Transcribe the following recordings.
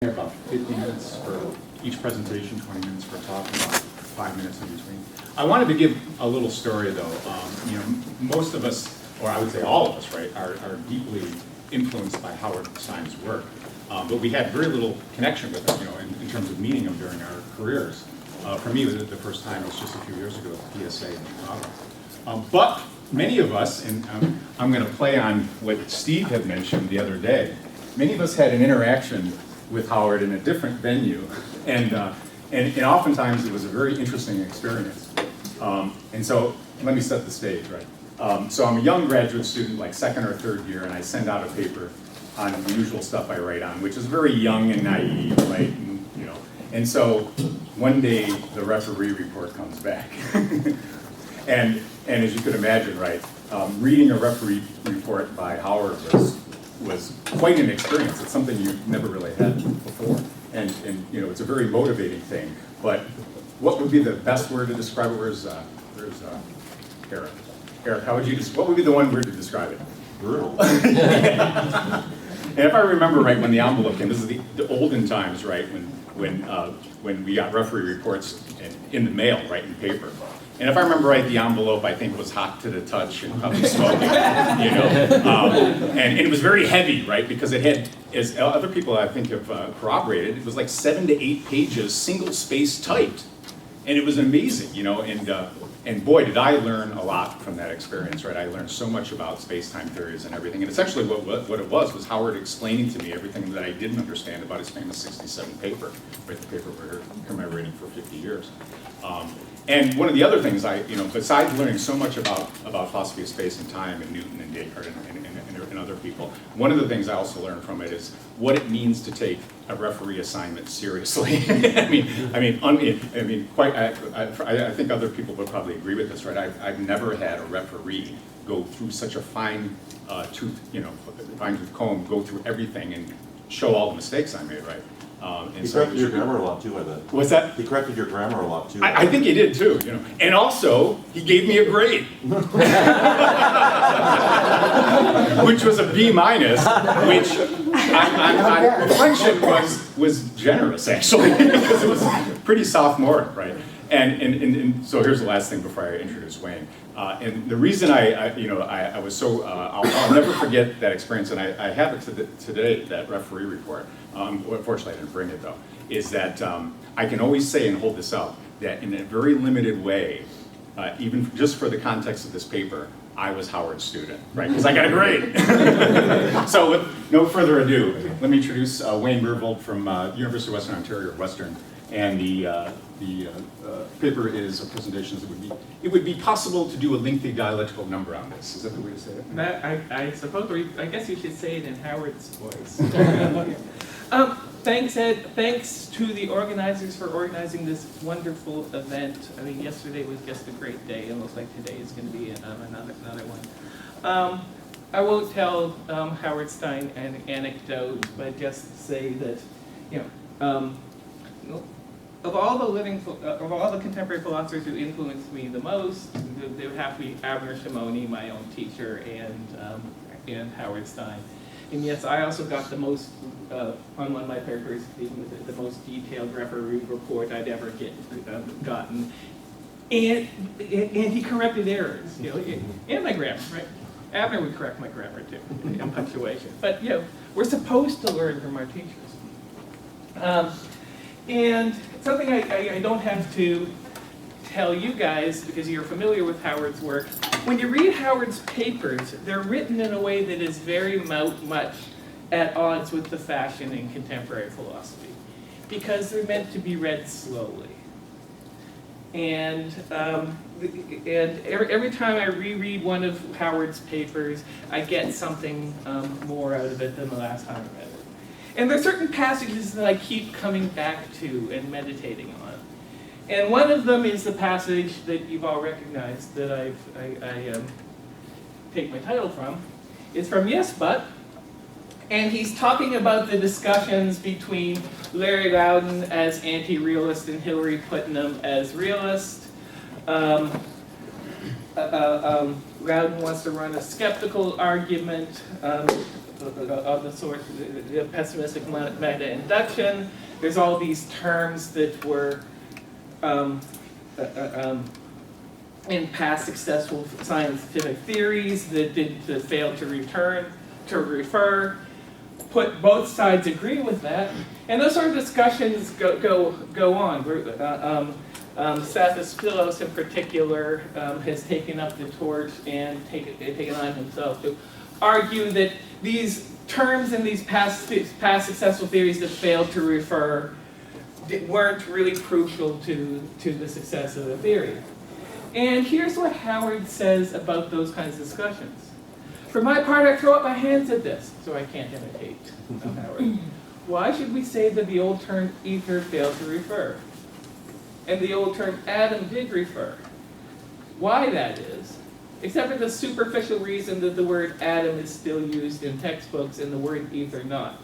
About 50 minutes for each presentation, 20 minutes for a talk, and about 5 minutes in between. I wanted to give a little story though. Most of us, or I would say all of us, right, are deeply influenced by Howard Stein's work. But we had very little connection with him, in terms of meeting him during our careers. For me, the first time was just a few years ago at the PSA in Chicago. But many of us, and I'm going to play on what Steve had mentioned the other day, many of us had an interaction with Howard in a different venue, and oftentimes it was a very interesting experience. And so let me set the stage, right? So I'm a young graduate student, like second or third year, and I send out a paper on the usual stuff I write on, which is very young and naive, right? And so one day the referee report comes back, and as you could imagine, right, reading a referee report by Howard was quite an experience. It's something you've never really had before, and it's a very motivating thing. But what would be the best word to describe it? Where's Eric? Eric, how would you what would be the one word to describe it? Brutal. And if I remember right, when the envelope came, this is the olden times, right? When we got referee reports in the mail, right, in paper. And if I remember right, the envelope, I think, was hot to the touch and probably smoking, and it was very heavy, right, because it had, as other people I think have corroborated, it was like 7 to 8 pages, single space typed. And it was amazing, and boy, did I learn a lot from that experience, right? I learned so much about space-time theories and everything. And essentially what it was Howard explaining to me everything that I didn't understand about his famous 67 paper, right, the paper we're commemorating for 50 years. And one of the other things besides learning so much about philosophy of space and time and Newton and Descartes and other people, one of the things I also learned from it is what it means to take a referee assignment seriously. I think other people would probably agree with this, right? I've never had a referee go through such a fine tooth comb, go through everything and show all the mistakes I made, right? He corrected your grammar a lot too, I bet. What's that? He corrected your grammar a lot too. I think he did too, And also, he gave me a grade. Which was a B-, which on reflection was generous, actually, because it was pretty sophomoric, right? And so here's the last thing before I introduce Wayne. And the reason I was so, I'll never forget that experience, and I have it today, that referee report. Unfortunately, I didn't bring it though, is that I can always say and hold this up, that in a very limited way, even just for the context of this paper, I was Howard's student, right? Because I got a grade. So with no further ado, let me introduce Wayne Myrvold from University of Western Ontario, Western. And the paper is a presentation. It would be possible to do a lengthy dialectical number on this. Is that the way to say it? I suppose, I guess you should say it in Howard's voice. Thanks, Ed. Thanks to the organizers for organizing this wonderful event. I mean, yesterday was just a great day. It looks like today is going to be another one. I won't tell Howard Stein an anecdote, but just say that, of all the contemporary philosophers who influenced me the most, they would have to be Abner Shimoni, my own teacher, and Howard Stein. And yes, I also got the most, on one of my papers, the most detailed referee report I'd ever gotten. And he corrected errors, and my grammar, right? Abner would correct my grammar too, and punctuation. But we're supposed to learn from our teachers. And something I don't have to tell you guys, because you're familiar with Howard's work, when you read Howard's papers, they're written in a way that is very much at odds with the fashion in contemporary philosophy, because they're meant to be read slowly. And every time I reread one of Howard's papers, I get something more out of it than the last time I read it. And there are certain passages that I keep coming back to and meditating on. And one of them is the passage that you've all recognized that I take my title from. It's from Yes, But. And he's talking about the discussions between Larry Loudon as anti-realist and Hillary Putnam as realist. Loudon wants to run a skeptical argument. the sort, the pessimistic meta-induction. There's all these terms that were in past successful scientific theories that failed to refer. Both sides agree with that, and those sort of discussions go on. Sathisphilos in particular has taken up the torch and taken on himself to argue that these terms in these past successful theories that failed to refer weren't really crucial to the success of the theory. And here's what Howard says about those kinds of discussions. For my part, I throw up my hands at this, so I can't imitate Howard. Why should we say that the old term ether failed to refer? And the old term atom did refer. Why that is, except for the superficial reason that the word atom is still used in textbooks and the word ether not.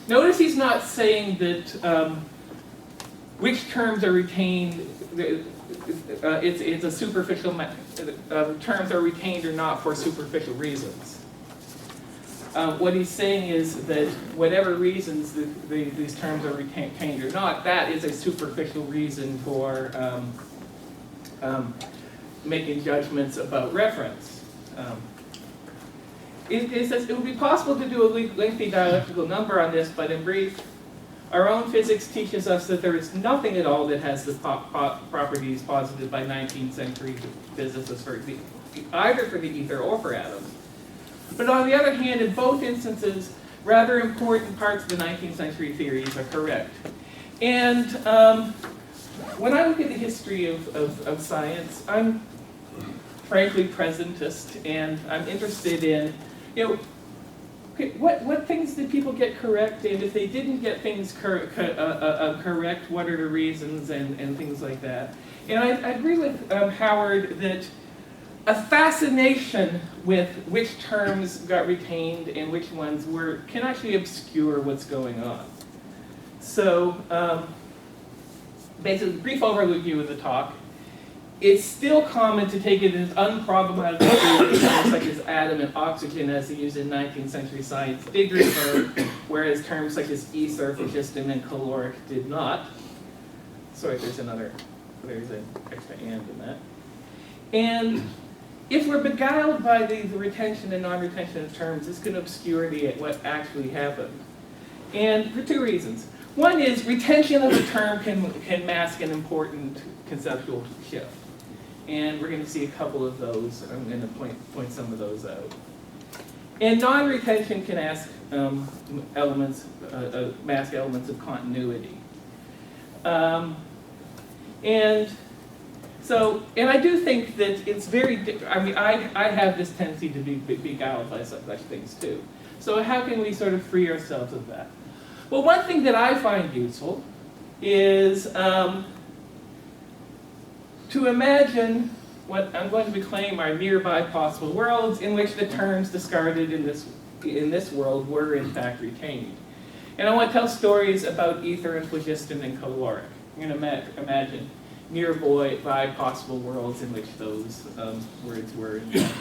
Notice he's not saying that which terms are retained, it's a superficial, terms are retained or not for superficial reasons. What he's saying is that whatever reasons these terms are retained or not, that is a superficial reason for making judgments about reference. It says it would be possible to do a lengthy dialectical number on this, but in brief, our own physics teaches us that there is nothing at all that has the properties posited by 19th century physicists either for the ether or for atoms. But on the other hand, in both instances, rather important parts of the 19th century theories are correct. And when I look at the history of science, I'm frankly presentist, and I'm interested in, what things did people get correct, and if they didn't get things correct, what are the reasons, and things like that. And I agree with Howard that a fascination with which terms got retained and which ones can actually obscure what's going on. So basically, brief overview of the talk. It's still common to take it as unproblematic terms such as atom and oxygen as they used in 19th century science did refer, whereas terms such as ether, phlogiston, and caloric did not. Sorry, there's an extra and in that. And if we're beguiled by the retention and non-retention of terms, this can obscure what actually happened. And for two reasons. One is retention of a term can mask an important conceptual shift. And we're going to see a couple of those. I'm going to point some of those out. And non-retention can mask elements of continuity. And I do think that it's I have this tendency to be beguiled by such things too. So how can we sort of free ourselves of that? Well, one thing that I find useful is to imagine what I'm going to claim are nearby possible worlds in which the terms discarded in this world were in fact retained. And I want to tell stories about ether and phlogiston and caloric. I'm going to imagine nearby possible worlds in which those words were in fact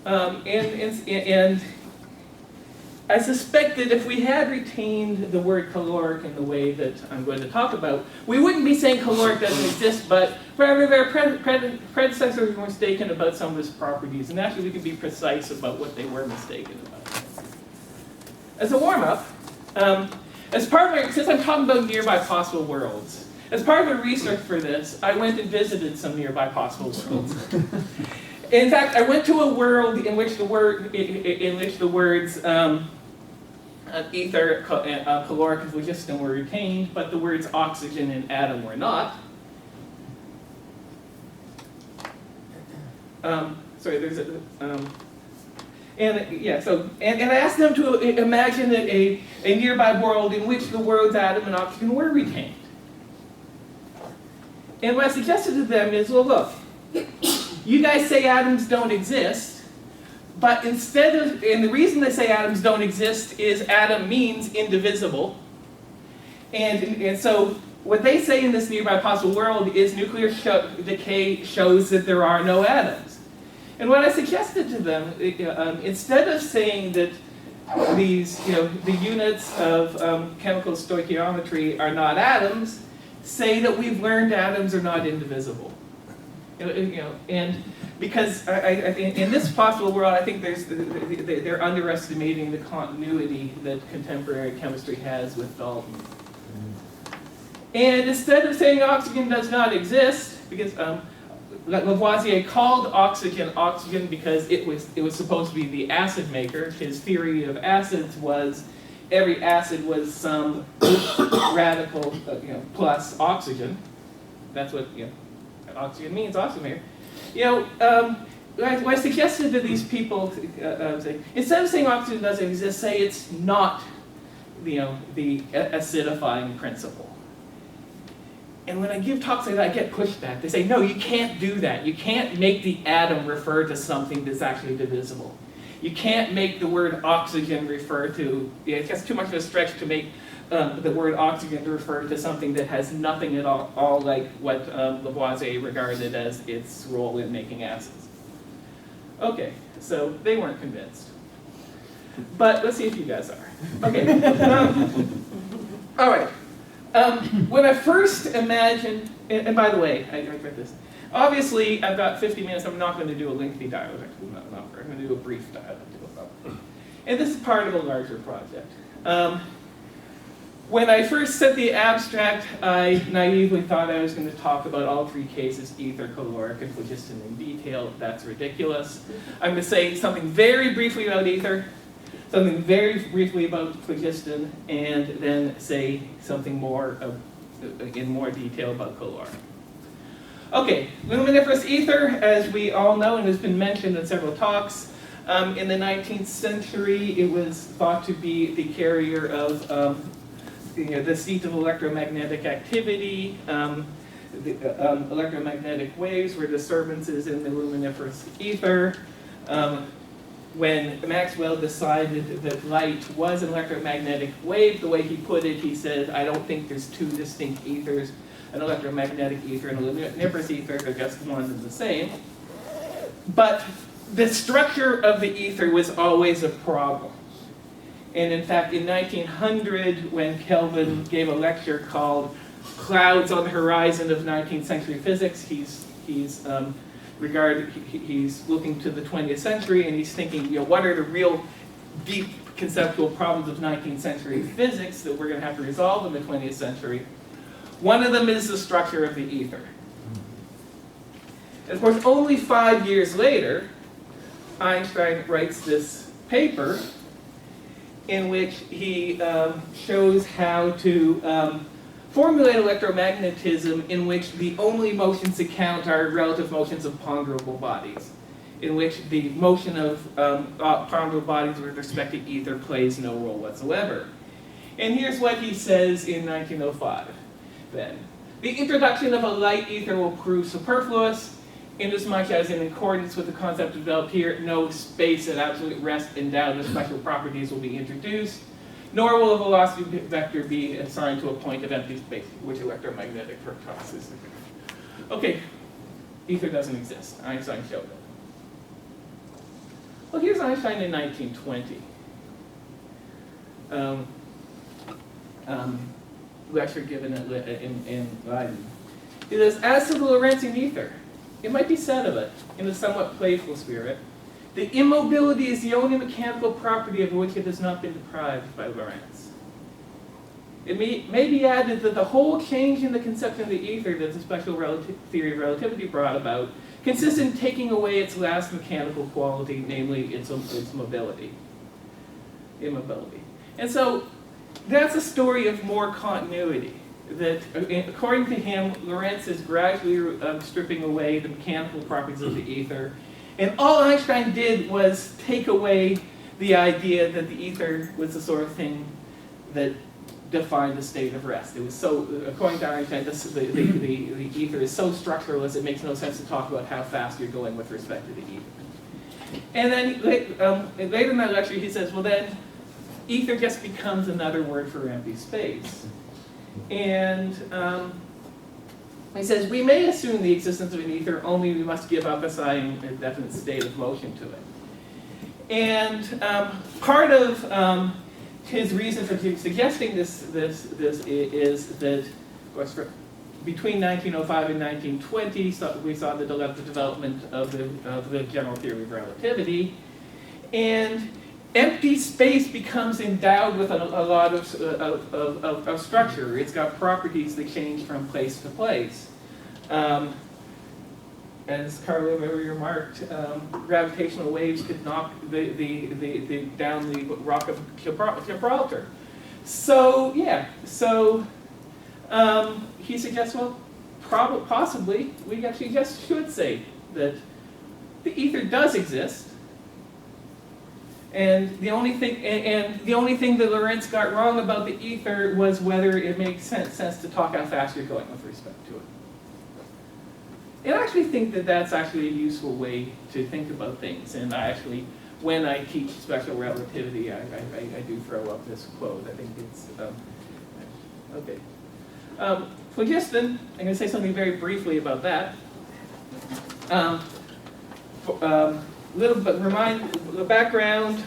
retained. And I suspect that if we had retained the word caloric in the way that I'm going to talk about, we wouldn't be saying caloric doesn't exist, but rather their predecessors were mistaken about some of its properties, and actually we can be precise about what they were mistaken about. As a warm-up, since I'm talking about nearby possible worlds, as part of the research for this, I went and visited some nearby possible worlds. In fact, I went to a world in which the words ether, caloric, and phlogiston were retained, but the words oxygen and atom were not. And I asked them to imagine a nearby world in which the words atom and oxygen were retained. And what I suggested to them is, well, look, you guys say atoms don't exist, but and the reason they say atoms don't exist is atom means indivisible. And so what they say in this nearby possible world is nuclear decay shows that there are no atoms. And what I suggested to them, instead of saying that these, the units of chemical stoichiometry are not atoms, say that we've learned atoms are not indivisible. And because in this possible world, I think they're underestimating the continuity that contemporary chemistry has with Dalton. And instead of saying oxygen does not exist, because Lavoisier called oxygen oxygen because it was supposed to be the acid maker. His theory of acids was every acid was some radical plus oxygen. That's what oxygen means, oxygen maker. I suggested to these people, instead of saying oxygen doesn't exist, say it's not the acidifying principle. And when I give talks like that, I get pushback. They say, no, you can't do that. You can't make the atom refer to something that's actually divisible. You can't make the word oxygen refer to, it's just too much of a stretch to make the word oxygen to refer to something that has nothing at all like what Lavoisier regarded as its role in making acids. Okay, so they weren't convinced. But let's see if you guys are. Okay. All right. When I first imagined, and by the way, I read this. Obviously, I've got 50 minutes. I'm not going to do a lengthy dialectical. I'm going to do a brief dialectical. And this is part of a larger project. When I first set the abstract, I naively thought I was going to talk about all three cases, ether, caloric, and phlogiston in detail. That's ridiculous. I'm going to say something very briefly about ether, something very briefly about phlogiston, and then say something more in more detail about caloric. Okay, luminiferous ether, as we all know and has been mentioned in several talks, in the 19th century it was thought to be the carrier of the seat of electromagnetic activity. The electromagnetic waves were disturbances in the luminiferous ether. When Maxwell decided that light was an electromagnetic wave, the way he put it, he said, I don't think there's two distinct ethers, an electromagnetic ether and a luminiferous ether, they're just one and the same. But the structure of the ether was always a problem. And in fact, in 1900, when Kelvin gave a lecture called Clouds on the Horizon of 19th Century Physics, he's looking to the 20th century and he's thinking, what are the real deep conceptual problems of 19th century physics that we're going to have to resolve in the 20th century? One of them is the structure of the ether. And of course, only 5 years later, Einstein writes this paper in which he shows how to formulate electromagnetism in which the only motions that count are relative motions of ponderable bodies, in which the motion of ponderable bodies with respect to ether plays no role whatsoever. And here's what he says in 1905 then. The introduction of a light ether will prove superfluous, inasmuch as in accordance with the concept developed here, no space at absolute rest endowed with special properties will be introduced, nor will a velocity vector be assigned to a point of empty space, which electromagnetic processes. Okay, ether doesn't exist. Einstein showed it. Well, here's Einstein in 1920. Lecture given in Leiden. He says, as to the Lorentzian ether, it might be said of it, in a somewhat playful spirit, the immobility is the only mechanical property of which it has not been deprived by Lorentz. It may be added that the whole change in the conception of the ether that the special theory of relativity brought about consists in taking away its last mechanical quality, namely its mobility. Immobility. And so that's a story of more continuity. That, according to him, Lorentz is gradually stripping away the mechanical properties of the ether. And all Einstein did was take away the idea that the ether was the sort of thing that defined the state of rest. It was so, according to Einstein, the ether is so structureless it makes no sense to talk about how fast you're going with respect to the ether. And then later in that lecture he says, well then, ether just becomes another word for empty space. And He says, we may assume the existence of an ether, only we must give up assigning a definite state of motion to it. And part of his reason for suggesting this is that, of course, between 1905 and 1920, we saw the development of the general theory of relativity, and empty space becomes endowed with a lot of structure. It's got properties that change from place to place. As Carlo remarked, gravitational waves could knock down the rock of Gibraltar. So yeah, he suggests, well, possibly we actually just should say that the ether does exist. And the only thing that Lorentz got wrong about the ether was whether it makes sense to talk how fast you're going with respect to it. And I actually think that that's actually a useful way to think about things. And I actually, when I teach special relativity, I do throw up this quote. I think it's okay. Phlogiston, I'm going to say something very briefly about that. Little bit remind the background.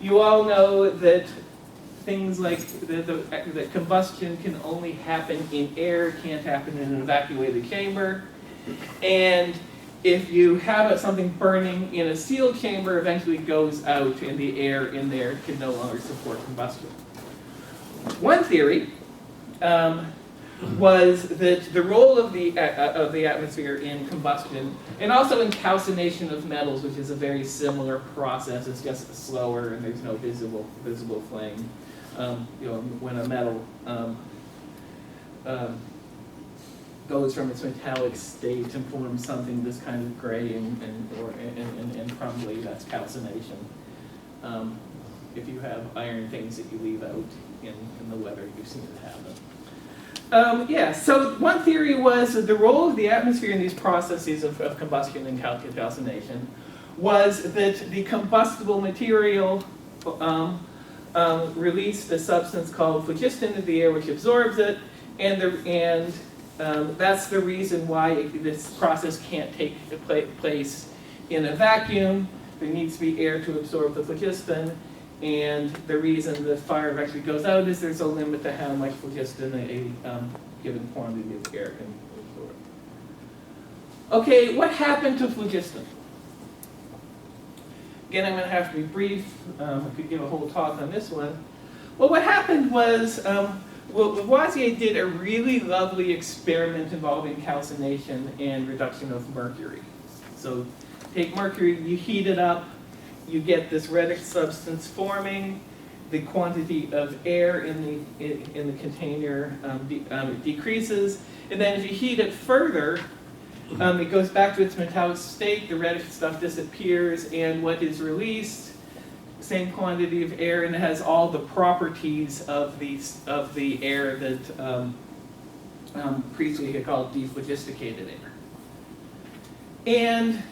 You all know that things like that combustion can only happen in air, can't happen in an evacuated chamber. And if you have something burning in a sealed chamber, eventually it goes out, and the air in there can no longer support combustion. One theory was that the role of the atmosphere in combustion, and also in calcination of metals, which is a very similar process, it's just slower and there's no visible flame. When a metal goes from its metallic state and forms something this kind of gray and crumbly, that's calcination. If you have iron things that you leave out in the weather, you've seen it happen. So one theory was that the role of the atmosphere in these processes of combustion and calcination was that the combustible material released a substance called phlogiston into the air, which absorbs it, and that's the reason why this process can't take place in a vacuum. There needs to be air to absorb the phlogiston. And the reason the fire actually goes out is there's a limit to how much phlogiston a given quantity of air can absorb. Okay, what happened to phlogiston? Again, I'm going to have to be brief. I could give a whole talk on this one. Well, what happened was, Lavoisier did a really lovely experiment involving calcination and reduction of mercury. So take mercury, you heat it up, you get this reddish substance forming. The quantity of air in the container decreases, and then if you heat it further, it goes back to its metallic state. The reddish stuff disappears, and what is released, same quantity of air, and it has all the properties of the air that Priestley had called dephlogisticated air. And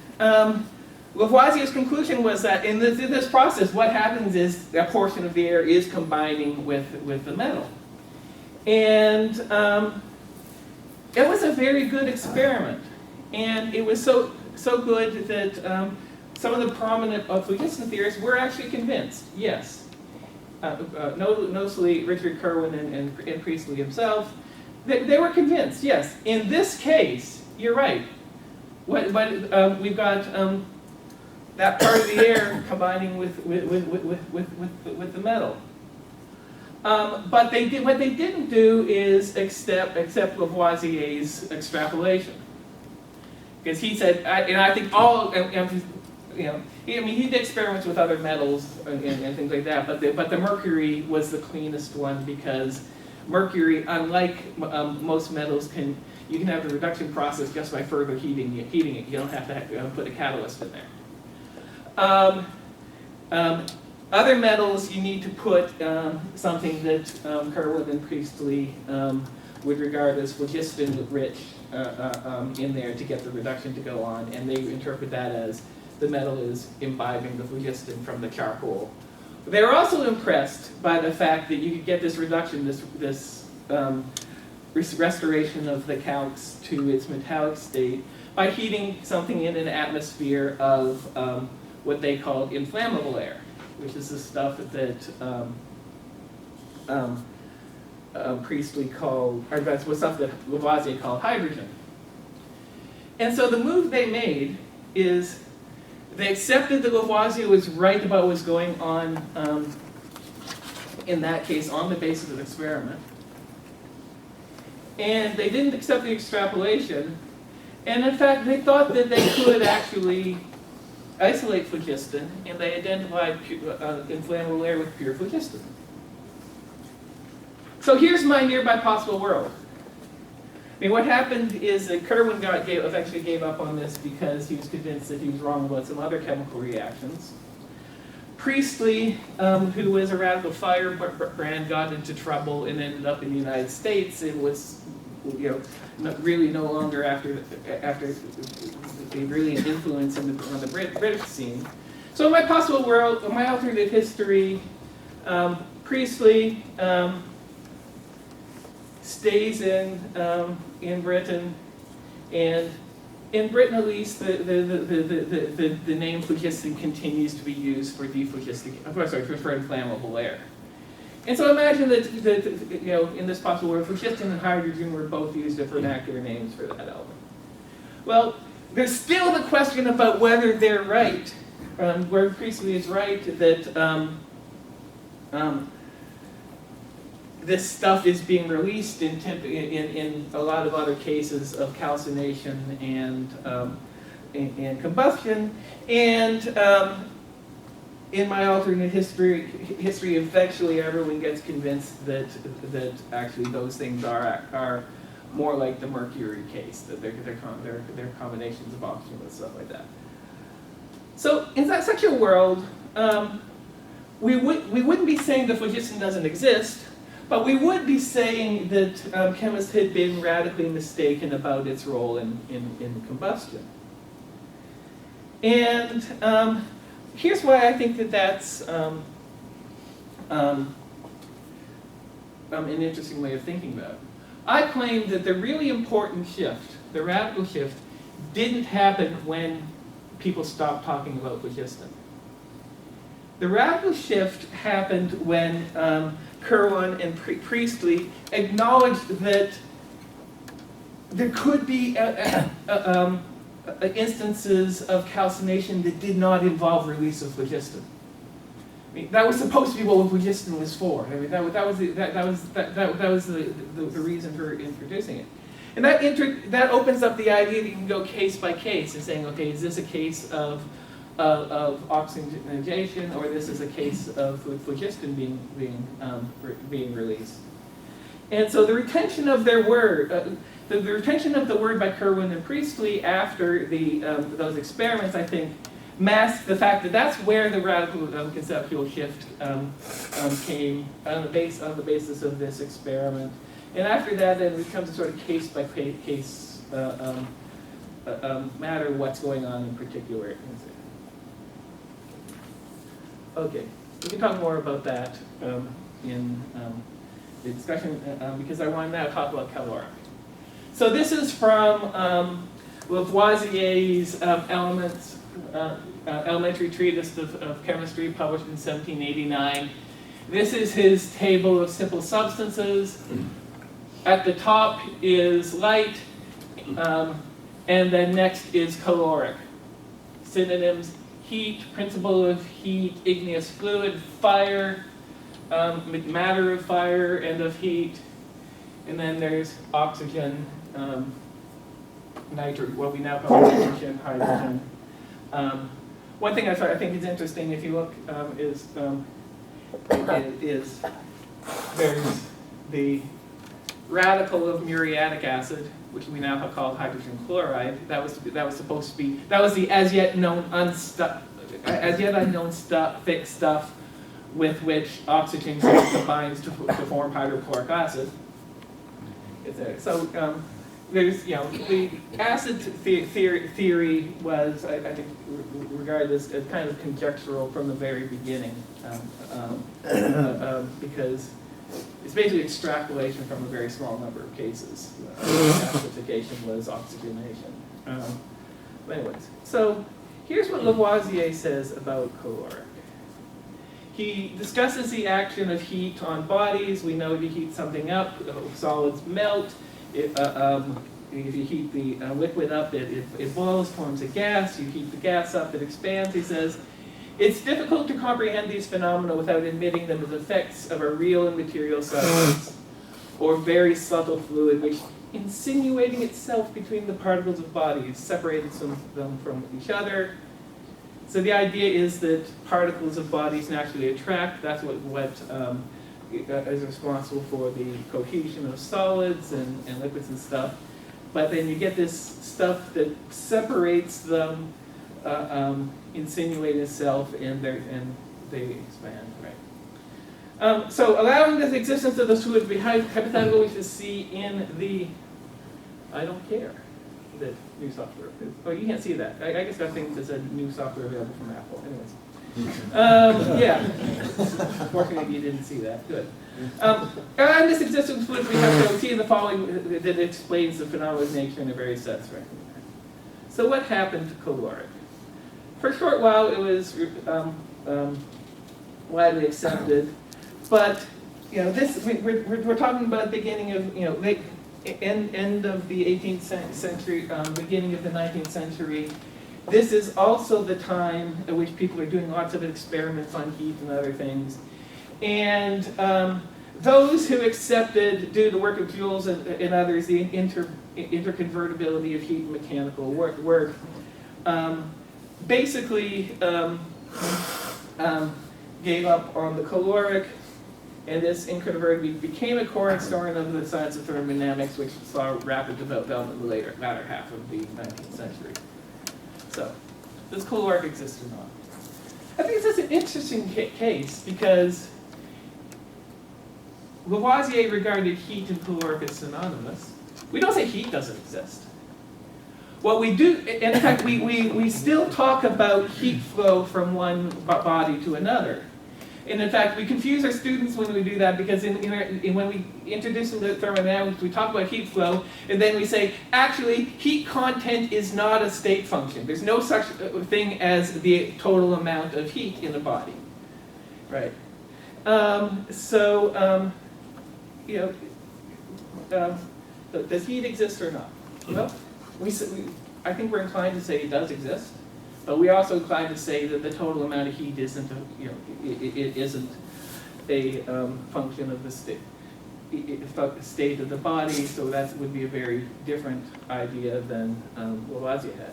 Lavoisier's conclusion was that in this process, what happens is a portion of the air is combining with the metal. And it was a very good experiment. And it was so good that some of the prominent phlogiston theorists were actually convinced, yes. Notably, Richard Kirwan and Priestley himself, they were convinced, yes. In this case, you're right. We've got that part of the air combining with the metal. But what they didn't do is accept Lavoisier's extrapolation, because he said, and I think he did experiments with other metals and things like that, but the mercury was the cleanest one, because mercury, unlike most metals, you can have the reduction process just by further heating it. You don't have to put a catalyst in there. Other metals, you need to put something that Kirwan and Priestley would regard as phlogiston-rich in there to get the reduction to go on, and they interpret that as the metal is imbibing the phlogiston from the charcoal. They were also impressed by the fact that you could get this reduction, this restoration of the calx to its metallic state by heating something in an atmosphere of what they called inflammable air, which is the stuff that Priestley called, or that's what stuff that Lavoisier called hydrogen. And so the move they made is they accepted that Lavoisier was right about what was going on, in that case, on the basis of experiment. And they didn't accept the extrapolation. And in fact, they thought that they could actually isolate phlogiston, and they identified inflammable air with pure phlogiston. So here's my nearby possible world. I mean, what happened is that Kirwan eventually gave up on this because he was convinced that he was wrong about some other chemical reactions. Priestley, who was a radical firebrand, got into trouble and ended up in the United States. It was, really no longer after really an influence on the British scene. So in my possible world, in my alternate history, Priestley stays in Britain, and in Britain at least, the name phlogiston continues to be used for for inflammable air. And so imagine that in this possible world, phlogiston and hydrogen were both used as vernacular names for that element. Well, there's still the question about whether they're right, where Priestley is right that this stuff is being released in a lot of other cases of calcination and combustion, and in my alternate history, eventually everyone gets convinced that actually those things are more like the mercury case, that they're combinations of oxygen and stuff like that. So in such a world, we wouldn't be saying that phlogiston doesn't exist, but we would be saying that chemists had been radically mistaken about its role in combustion. And here's why I think that that's an interesting way of thinking about it. I claim that the really important shift, the radical shift, didn't happen when people stopped talking about phlogiston. The radical shift happened when Kirwan and Priestley acknowledged that there could be instances of calcination that did not involve release of phlogiston. I mean, that was supposed to be what phlogiston was for. I mean, that was the reason for introducing it. And that opens up the idea that you can go case by case and saying, okay, is this a case of oxygenation, or this is a case of phlogiston being released. And so the retention of their word, the retention of the word by Kirwan and Priestley after those experiments, I think, masked the fact that that's where the radical conceptual shift came on the basis of this experiment. And after that, then it becomes a sort of case by case matter what's going on in particular. Okay, we can talk more about that in the discussion because I want to now talk about caloric. So this is from Lavoisier's Elementary Treatise of Chemistry, published in 1789. This is his table of simple substances. At the top is light, and then next is caloric. Synonyms: heat, principle of heat, igneous fluid, fire, matter of fire and of heat, and then there's oxygen, nitrogen, what we now call nitrogen, hydrogen. One thing I think is interesting, if you look, is there's the radical of muriatic acid, which we now have called hydrogen chloride. That was supposed to be the as yet unknown thick stuff with which oxygen combines to form hydrochloric acid. So there's the acid theory was I think regarded as kind of conjectural from the very beginning because It's basically extrapolation from a very small number of cases. Classification was oxygenation. But anyways, so here's what Lavoisier says about caloric. He discusses the action of heat on bodies. We know if you heat something up, solids melt. If you heat the liquid up, it boils, forms a gas. You heat the gas up, it expands. He says, it's difficult to comprehend these phenomena without admitting them as effects of a real and material substance, or very subtle fluid, which, insinuating itself between the particles of bodies, separates them from each other. So the idea is that particles of bodies naturally attract. That's what is responsible for the cohesion of solids and liquids and stuff. But then you get this stuff that separates them, insinuate itself, and they expand, right? So allowing the existence of this fluid to be hypothetical, we should see in the, I don't care, that new software. Oh, you can't see that. I guess that thing that said new software available from Apple. Anyways. Yeah. Fortunately, you didn't see that. Good. And this existence fluid, we have to see in the following that explains the phenomenal nature in a very sense, right? So what happened to caloric? For a short while, it was widely accepted, but this we're talking about the beginning of end of the 18th century, beginning of the 19th century. This is also the time at which people are doing lots of experiments on heat and other things. And those who accepted, due to the work of Jules and others, the interconvertibility of heat and mechanical work basically gave up on the caloric, and this inconvertibility became a cornerstone of the science of thermodynamics, which saw rapid development in the latter half of the 19th century. So, does caloric exist or not? I think this is an interesting case because Lavoisier regarded heat and caloric as synonymous. We don't say heat doesn't exist. What we do, in fact, we still talk about heat flow from one body to another. And in fact, we confuse our students when we do that because when we introduce them to thermodynamics, we talk about heat flow, and then we say, actually, heat content is not a state function. There's no such thing as the total amount of heat in a body, right? Does heat exist or not? Well, I think we're inclined to say it does exist. But we're also inclined to say that the total amount of heat isn't, it isn't a function of the state of the body. So that would be a very different idea than Lavoisier had.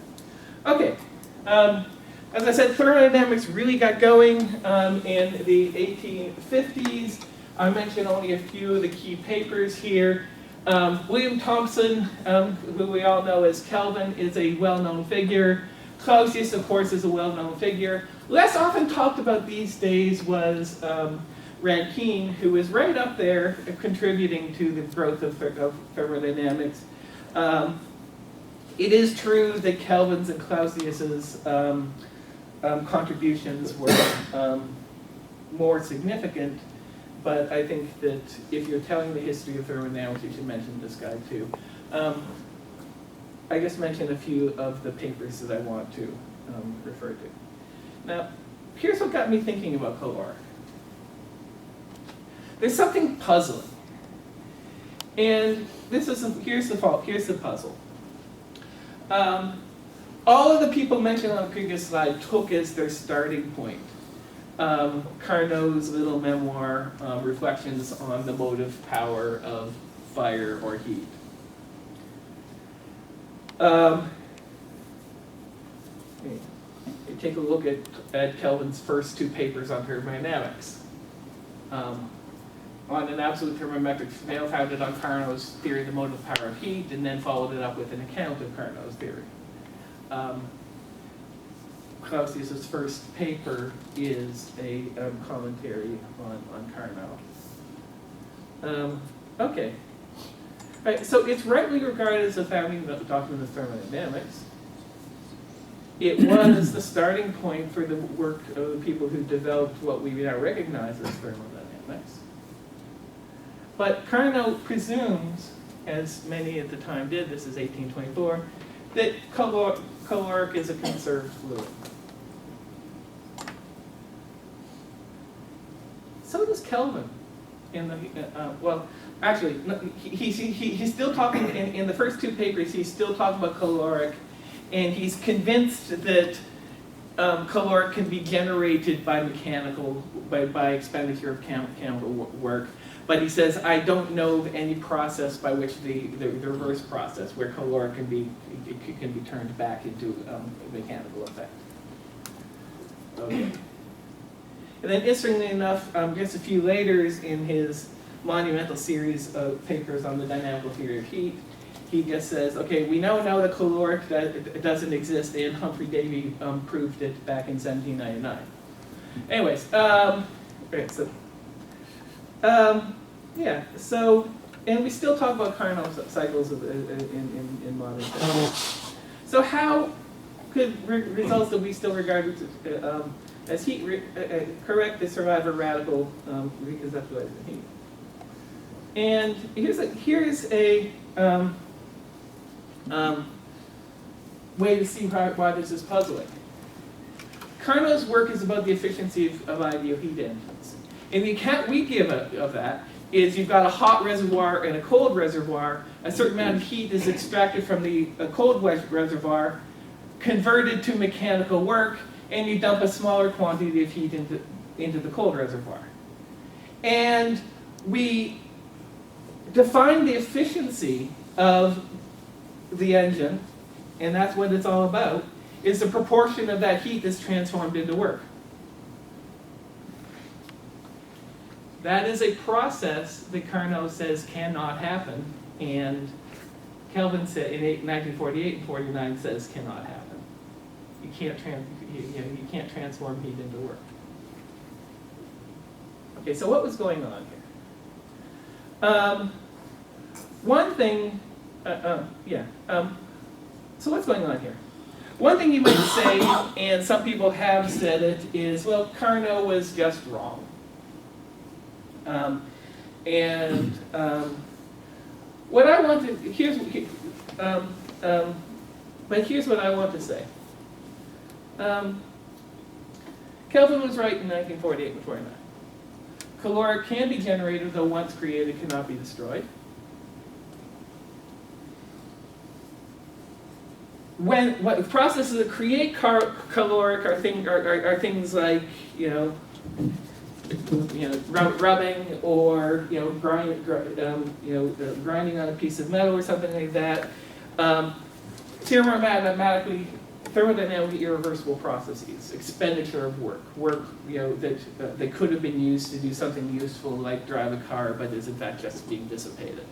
Okay, as I said, thermodynamics really got going in the 1850s. I mentioned only a few of the key papers here. William Thomson, who we all know as Kelvin, is a well-known figure. Clausius, of course, is a well-known figure. Less often talked about these days was Rankine, who is right up there contributing to the growth of thermodynamics. It is true that Kelvin's and Clausius's contributions were more significant, but I think that if you're telling the history of thermodynamics, you should mention this guy too. I just mentioned a few of the papers that I want to refer to. Now, here's what got me thinking about caloric. There's something puzzling. And here's the puzzle. All of the people mentioned on the previous slide took as their starting point Carnot's little memoir, Reflections on the Motive Power of Fire or Heat. Take a look at Kelvin's first two papers on thermodynamics. On an absolute thermometric scale, founded on Carnot's theory of the motive power of heat, and then followed it up with an account of Carnot's theory. Clausius's first paper is a commentary on Carnot. Okay. Right, so it's rightly regarded as the founding document of thermodynamics. It was the starting point for the work of the people who developed what we now recognize as thermodynamics. But Carnot presumes, as many at the time did, this is 1824, that caloric is a conserved fluid. So does Kelvin. He's still talking, in the first two papers, he's still talking about caloric, and he's convinced that caloric can be generated by by expenditure of chemical work. But he says, I don't know of any process by which the reverse process, where caloric can be turned back into a mechanical effect. Okay. And then, interestingly enough, just a few later in his monumental series of papers on the dynamical theory of heat, he just says, okay, we know now that caloric doesn't exist, and Humphrey Davy proved it back in 1799. Anyways, right, so, yeah, so, and we still talk about Carnot cycles in modern physics. So how could results that we still regard as heat correct the survivor radical reconceptualized heat? And here's a way to see why this is puzzling. Carnot's work is about the efficiency of ideal heat engines. And the account we give of that is you've got a hot reservoir and a cold reservoir. A certain amount of heat is extracted from the cold reservoir, converted to mechanical work, and you dump a smaller quantity of heat into the cold reservoir. And we define the efficiency of the engine, and that's what it's all about, is the proportion of that heat that's transformed into work. That is a process that Carnot says cannot happen, and Kelvin said in 1948 and 49 says cannot happen. You can't transform heat into work. Okay, so what was going on here? One thing, so what's going on here? One thing you might say, and some people have said it, is, well, Carnot was just wrong. What I want to, here's what I want to say. Kelvin was right in 1948 and 49. Caloric can be generated, though once created cannot be destroyed. What processes that create caloric are things like rubbing or grinding on a piece of metal or something like that. Thermodynamically irreversible processes, expenditure of work that could have been used to do something useful like drive a car, but is in fact just being dissipated.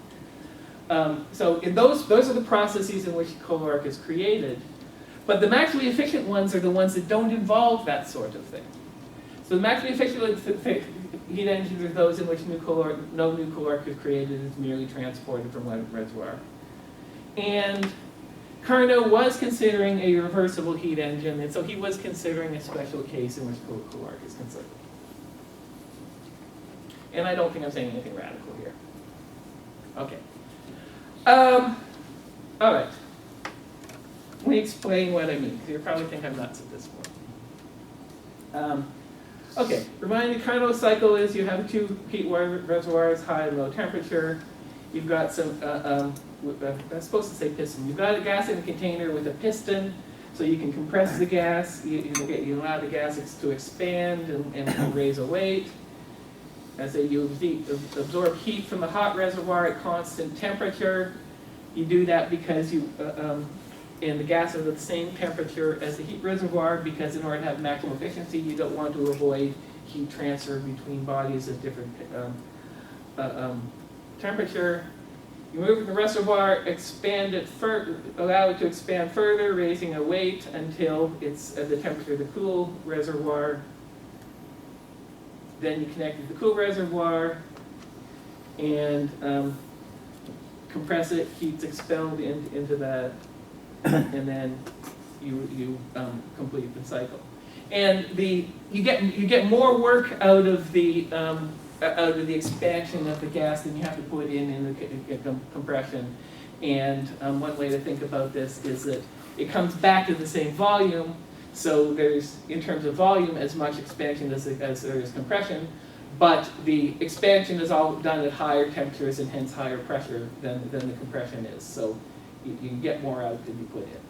So those are the processes in which caloric is created, but the maximally efficient ones are the ones that don't involve that sort of thing. So the maximally efficient heat engines are those in which no new caloric is created, it's merely transported from one reservoir. And Carnot was considering a reversible heat engine, and so he was considering a special case in which caloric is conserved. And I don't think I'm saying anything radical here. Okay. All right. Let me explain what I mean, because you probably think I'm nuts at this point. Okay, remind me, Carnot cycle is you have two heat reservoirs, high and low temperature. You've got some, I'm supposed to say piston. You've got a gas in a container with a piston, so you can compress the gas. You allow the gas to expand and raise a weight. As you absorb heat from the hot reservoir at constant temperature. You do that because and the gas is at the same temperature as the heat reservoir, because in order to have maximum efficiency, you don't want to avoid heat transfer between bodies of different temperature. You move the reservoir, expand it allow it to expand further, raising a weight until it's at the temperature of the cool reservoir. Then you connect it to the cool reservoir and compress it, heat's expelled into that, and then you complete the cycle. And you get more work out of the out of the expansion of the gas than you have to put in the compression. And one way to think about this is that it comes back to the same volume, so there's, in terms of volume, as much expansion as there is compression, but the expansion is all done at higher temperatures and hence higher pressure than the compression is. So you get more out than you put in.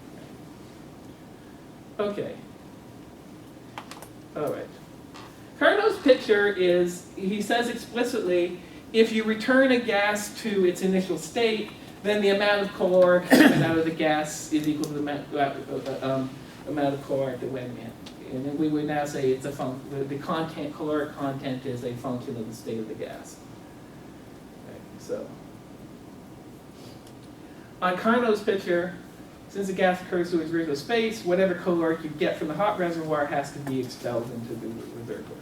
Okay. All right. Carnot's picture is, he says explicitly, if you return a gas to its initial state, then the amount of caloric coming out of the gas is equal to the amount of caloric that went in. And then we would now say it's a the content, caloric content is a function of the state of the gas. Okay, so, on Carnot's picture, since the gas occurs through its original space, whatever caloric you get from the hot reservoir has to be expelled into the reservoir.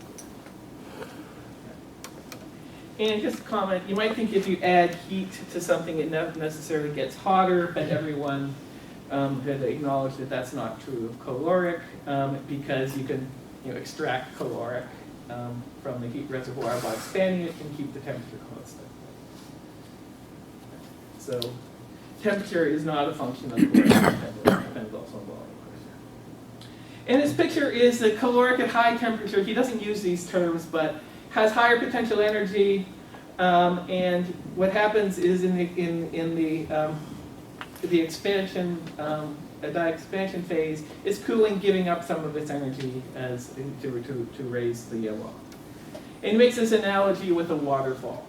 And just a comment, you might think if you add heat to something, it not necessarily gets hotter, but everyone had acknowledged that that's not true of caloric, because you can extract caloric from the heat reservoir by expanding it and keep the temperature constant. So temperature is not a function of caloric, it depends also on volume pressure. And this picture is the caloric at high temperature. He doesn't use these terms, but has higher potential energy, and what happens is in the expansion, the expansion phase, is cooling, giving up some of its energy as to raise the water. And he makes this analogy with a waterfall.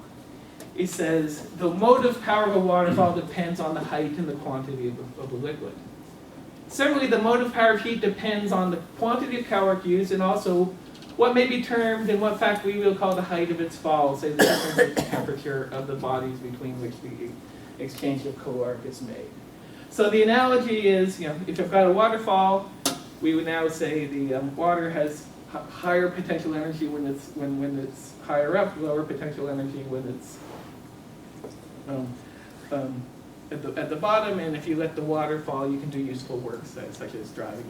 He says the motive power of a waterfall depends on the height and the quantity of the liquid. Similarly, the motive power of heat depends on the quantity of caloric used and also what may be termed, in what fact we will call the height of its fall, say the difference in the temperature of the bodies between which the exchange of caloric is made. So the analogy is, if you've got a waterfall, we would now say the water has higher potential energy when it's higher up, lower potential energy when it's at the bottom, and if you let the water fall, you can do useful work, such as driving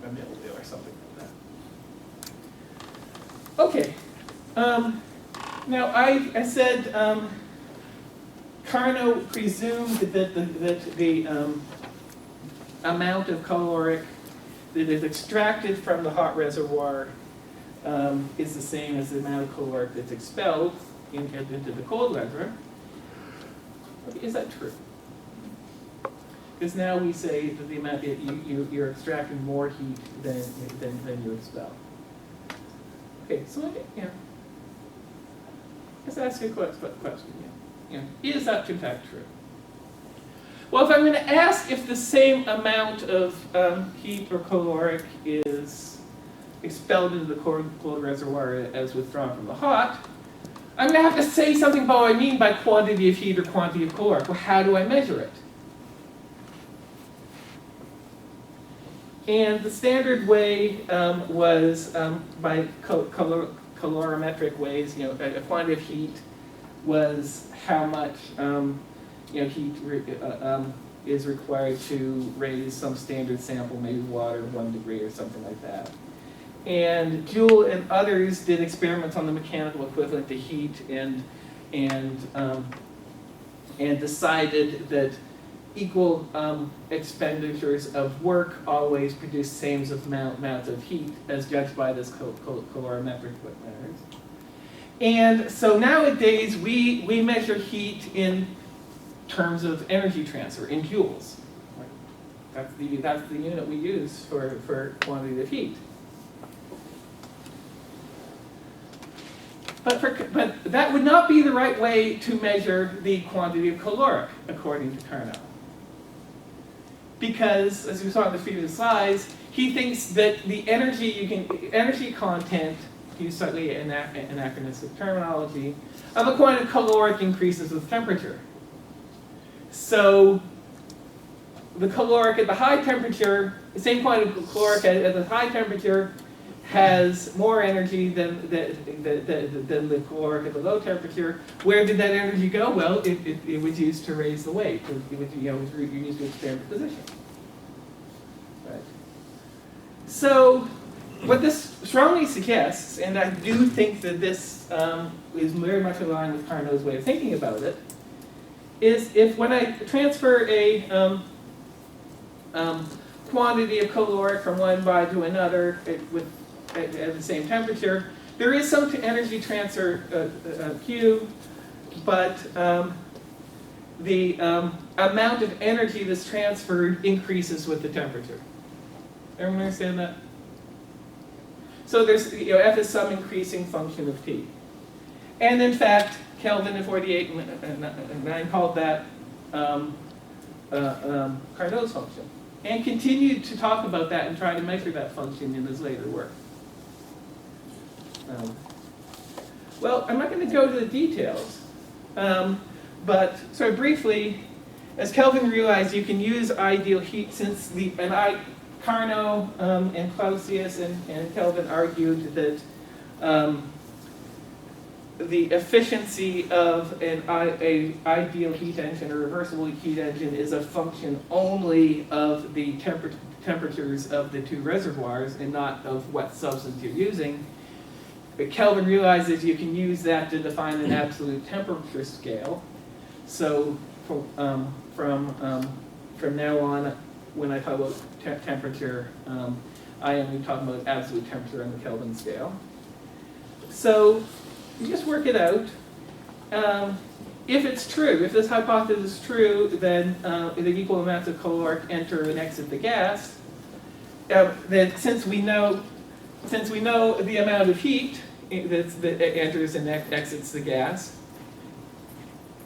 a mill or something like that. Okay, now I said Carnot presumed that the amount of caloric that is extracted from the hot reservoir is the same as the amount of caloric that's expelled into the cold reservoir. Is that true? Because now we say that the amount you're extracting more heat than you expel. Okay, so let's ask you a question. Is that in fact true? Well, if I'm going to ask if the same amount of heat or caloric is expelled into the cold reservoir as withdrawn from the hot, I'm going to have to say something about what I mean by quantity of heat or quantity of caloric. Well, how do I measure it? And the standard way was by calorimetric ways. A quantity of heat was how much heat is required to raise some standard sample, maybe water 1 degree or something like that. And Joule and others did experiments on the mechanical equivalent to heat and decided that equal expenditures of work always produce same amounts of heat as judged by this calorimetric methods. And so nowadays we measure heat in terms of energy transfer in joules. That's the unit we use for quantity of heat. But that would not be the right way to measure the quantity of caloric, according to Carnot. Because, as we saw in the previous slides, he thinks that the energy content, to use slightly anachronistic terminology, of a quantity of caloric increases with temperature. So the caloric at the high temperature, the same quantity of caloric at the high temperature has more energy than the caloric at the low temperature. Where did that energy go? Well, it was used to raise the weight. It was used to expand the position. Right. So what this strongly suggests, and I do think that this is very much in line with Carnot's way of thinking about it, is if when I transfer a quantity of caloric from one body to another at the same temperature, there is some energy transfer Q, but the amount of energy that's transferred increases with the temperature. Everyone understand that? So there's, F is some increasing function of T. And in fact, Kelvin in 48 and 9 called that Carnot's function. And continued to talk about that and try to measure that function in his later work. Well, I'm not going to go to the details, but sort of briefly, as Kelvin realized, you can use ideal heat since Carnot and Clausius and Kelvin argued that the efficiency of an ideal heat engine or reversible heat engine is a function only of the temperatures of the two reservoirs and not of what substance you're using. But Kelvin realizes you can use that to define an absolute temperature scale. So from now on, when I talk about temperature, I am talking about absolute temperature on the Kelvin scale. So you just work it out. If it's true, if this hypothesis is true, then the equal amounts of caloric enter and exit the gas. Then since we know the amount of heat that enters and exits the gas,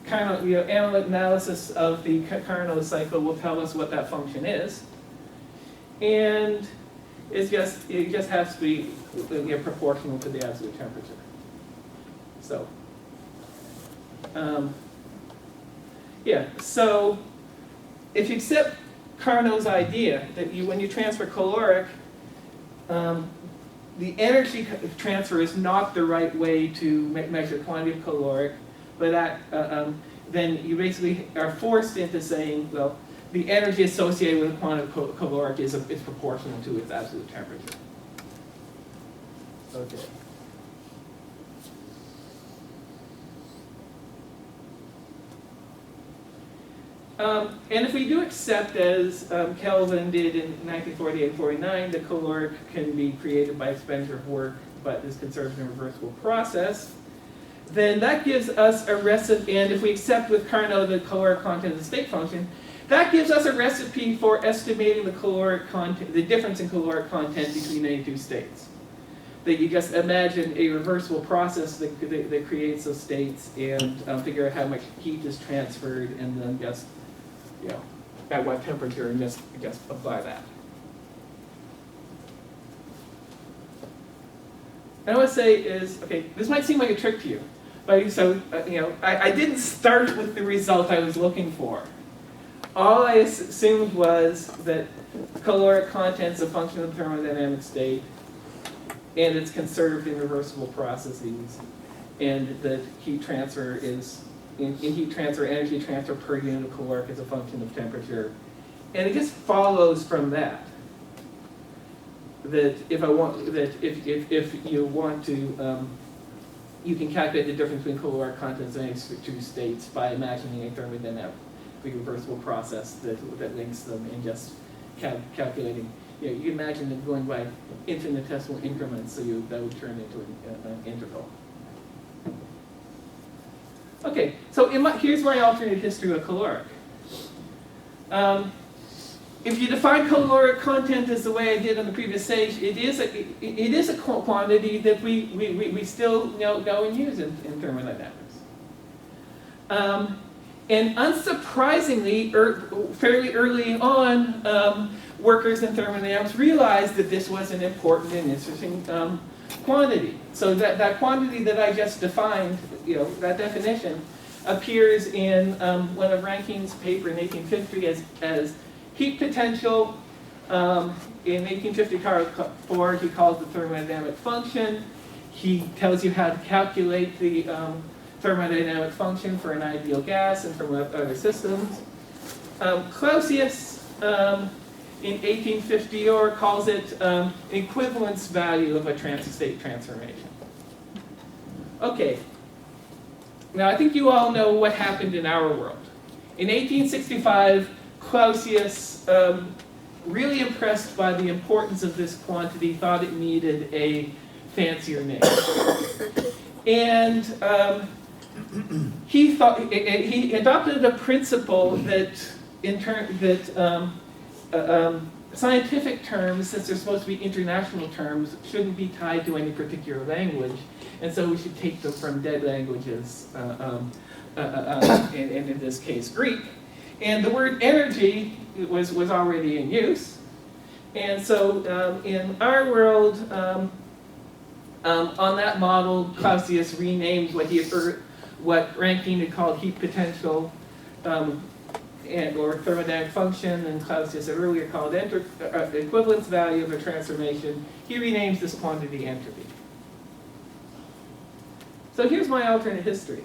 analysis of the Carnot cycle will tell us what that function is, and it just has to be proportional to the absolute temperature. So, so if you accept Carnot's idea that when you transfer caloric, the energy transfer is not the right way to measure quantity of caloric, but then you basically are forced into saying, well, the energy associated with a quantity of caloric is proportional to its absolute temperature. Okay. And if we do accept, as Kelvin did in 1948-49, that caloric can be created by expenditure of work, but is conserved in a reversible process, then that gives us a recipe, and if we accept with Carnot the caloric content of the state function, that gives us a recipe for estimating the caloric content, the difference in caloric content between any two states. That you just imagine a reversible process that creates those states and figure out how much heat is transferred, and then just, at what temperature, and just apply that. And I want to say is, okay, this might seem like a trick to you, but so, I didn't start with the result I was looking for. All I assumed was that caloric content is a function of the thermodynamic state, and it's conserved in reversible processes, and that heat transfer is, in heat transfer, energy transfer per unit of caloric is a function of temperature. And it just follows from that, that if you want to, you can calculate the difference between caloric contents in any two states by imagining a thermodynamic reversible process that links them, and just calculating. You can imagine it going by infinitesimal increments, so that would turn into an integral. Okay, so here's my alternate history of caloric. If you define caloric content as the way I did on the previous stage, it is a quantity that we still know and use in thermodynamics. And unsurprisingly, fairly early on, workers in thermodynamics realized that this was an important and interesting quantity. So that quantity that I just defined, that definition, appears in one of Rankine's paper in 1850 as heat potential. In 1854, he calls the thermodynamic function. He tells you how to calculate the thermodynamic function for an ideal gas and from other systems. Clausius in 1850 calls it equivalence value of a state transformation. Okay, now I think you all know what happened in our world. In 1865, Clausius, really impressed by the importance of this quantity, thought it needed a fancier name. And he adopted a principle that scientific terms, since they're supposed to be international terms, shouldn't be tied to any particular language, and so we should take them from dead languages, and in this case Greek. And the word energy was already in use, and so in our world, on that model, Clausius renamed what Rankine had called heat potential, or thermodynamic function, and Clausius had earlier called equivalence value of a transformation. He renames this quantity entropy. So here's my alternate history.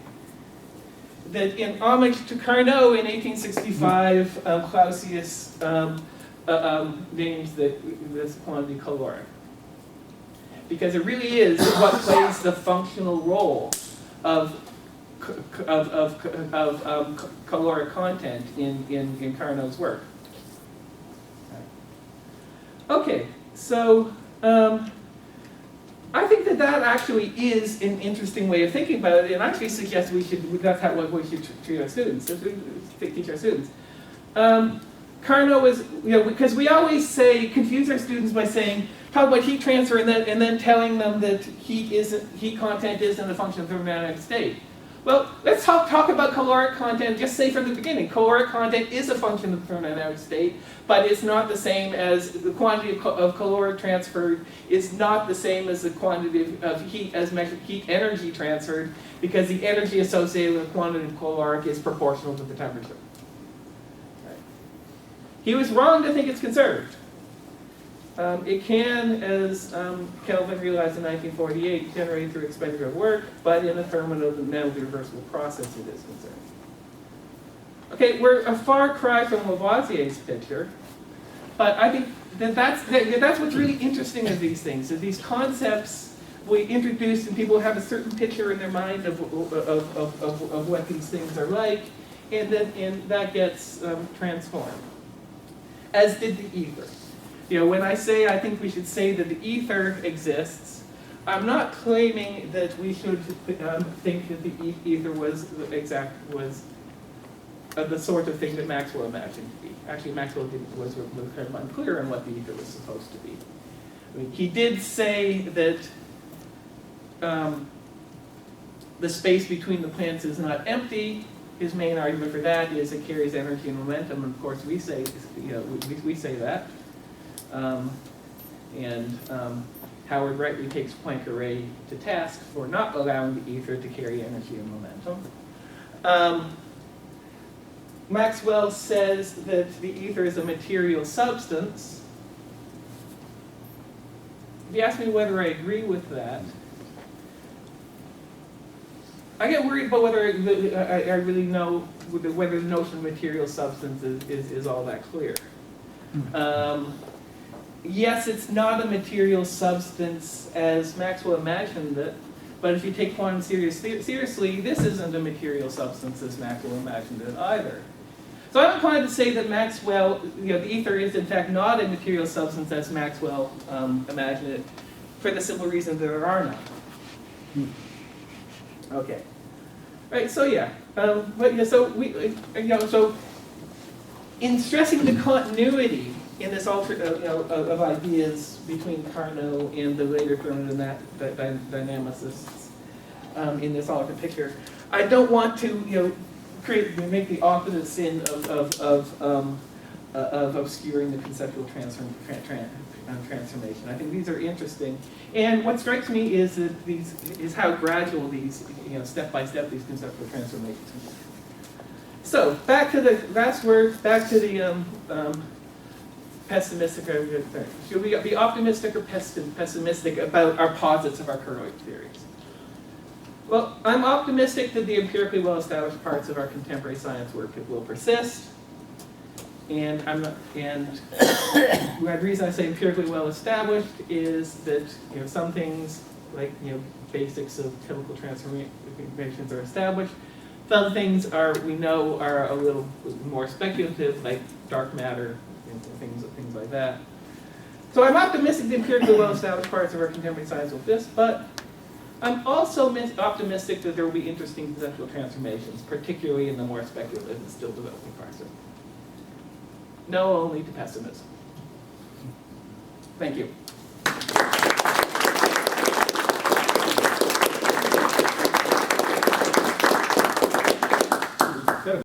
That in homage to Carnot in 1865, Clausius names this quantity caloric. Because it really is what plays the functional role of caloric content in Carnot's work. Okay, so I think that actually is an interesting way of thinking about it, and I actually suggest that's how we should treat our students, teach our students. Carnot was, because we always confuse our students by saying, talk about heat transfer and then telling them that heat content isn't a function of the thermodynamic state. Well, let's talk about caloric content. Just say from the beginning, caloric content is a function of the thermodynamic state, but it's not the same as the quantity of caloric transferred is not the same as the quantity of heat as measured heat energy transferred, because the energy associated with the quantity of caloric is proportional to the temperature. Right. He was wrong to think it's conserved. It can, as Kelvin realized in 1948, generate through expenditure of work, but in a thermodynamically reversible process it is conserved. Okay, we're a far cry from Lavoisier's picture, but I think that's what's really interesting of these things, that these concepts we introduce and people have a certain picture in their mind of what these things are like, and that gets transformed, as did the ether. When I say I think we should say that the ether exists, I'm not claiming that we should think that the ether was the sort of thing that Maxwell imagined to be. Actually, Maxwell was kind of unclear on what the ether was supposed to be. I mean, he did say that the space between the planets is not empty. His main argument for that is it carries energy and momentum, and of course we say we say that. Howard rightly takes Poincaré to task for not allowing the ether to carry energy and momentum. Maxwell says that the ether is a material substance. If you ask me whether I agree with that, I get worried about whether I really know whether the notion of material substance is all that clear. Yes, it's not a material substance as Maxwell imagined it, but if you take quantum seriously, this isn't a material substance as Maxwell imagined it either. So I'm inclined to say that Maxwell, the ether is in fact not a material substance as Maxwell imagined it, for the simple reason there are none. Okay. Right. So yeah. So in stressing the continuity in this of ideas between Carnot and the later thermodynamicists in this alternate picture, I don't want to make the opposite sin of obscuring the conceptual transformation. I think these are interesting, and what strikes me is that is how gradual these step by step these conceptual transformations are. So back to the last word. Back to the pessimistic. Should we be optimistic or pessimistic about our posits of our current theories? Well, I'm optimistic that the empirically well-established parts of our contemporary science work will persist, And the reason I say empirically well established is that, you know, some things like, you know, basics of chemical transformations are established. Some things we know are a little more speculative, like dark matter and things like that. So I'm optimistic the empirically well established parts of our contemporary science will exist, but I'm also optimistic that there will be interesting conceptual transformations, particularly in the more speculative and still developing parts of it. No only to pessimism. Thank you.